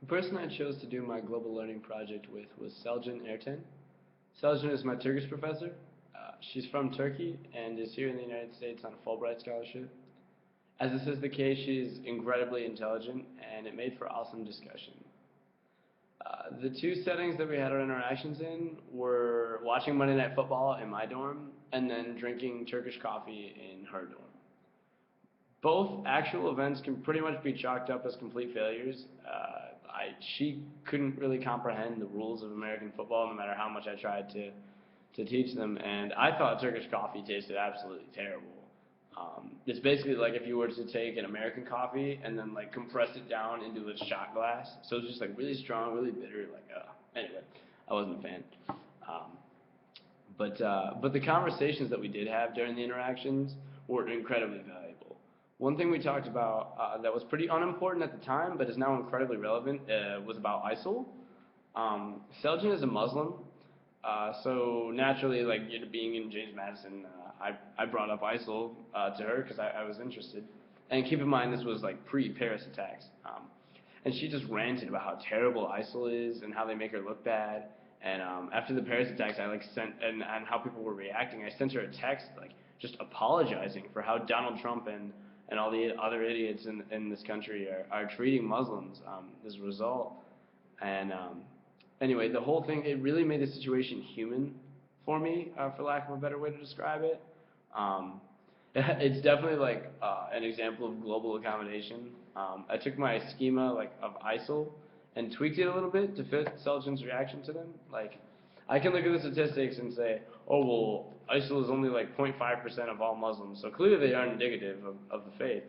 The person I chose to do my global learning project with was Selcan Erten. Selcan is my Turkish professor. She's from Turkey and is here in the United States on a Fulbright scholarship. As this is the case, she's incredibly intelligent, and it made for awesome discussion. The two settings that we had our interactions in were watching Monday Night Football in my dorm and then drinking Turkish coffee in her dorm. Both actual events can pretty much be chalked up as complete failures. She couldn't really comprehend the rules of American football no matter how much I tried to teach them, and I thought Turkish coffee tasted absolutely terrible. It's basically like if you were to take an American coffee and then like compress it down into a shot glass. So it's just like really strong, really bitter. Anyway, I wasn't a fan. Um, but the conversations that we did have during the interactions were incredibly valuable. One thing we talked about that was pretty unimportant at the time, but is now incredibly relevant, was about ISIL. Seljan is a Muslim, so naturally, like being in James Madison, I brought up ISIL to her because I was interested. And keep in mind, this was like pre-Paris attacks. And she just ranted about how terrible ISIL is and how they make her look bad. And after the Paris attacks, I like sent and how people were reacting. I sent her a text like just apologizing for how Donald Trump and all the other idiots in this country are treating Muslims as a result. And anyway, the whole thing, it really made the situation human for me, for lack of a better way to describe it. It's definitely like an example of global accommodation. I took my schema like of ISIL and tweaked it a little bit to fit Seljan's reaction to them. Like, I can look at the statistics and say, oh, well, ISIL is only like 0.5% of all Muslims, so clearly they aren't indicative of the faith.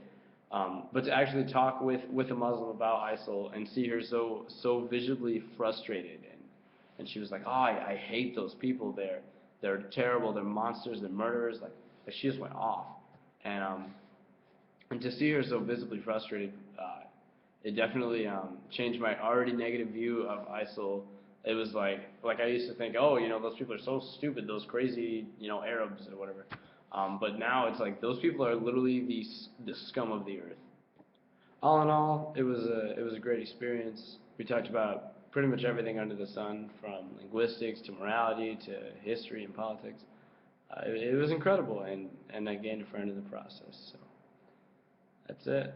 But to actually talk with a Muslim about ISIL and see her so visibly frustrated, and she was like, oh, I hate those people. They're terrible. They're monsters. They're murderers. Like she just went off. And to see her so visibly frustrated, it definitely changed my already negative view of ISIL. It was like I used to think, oh, those people are so stupid, those crazy, Arabs or whatever. But now it's like those people are literally the scum of the earth. All in all, it was a great experience. We talked about pretty much everything under the sun, from linguistics to morality to history and politics. It was incredible, and I gained a friend in the process. So that's it.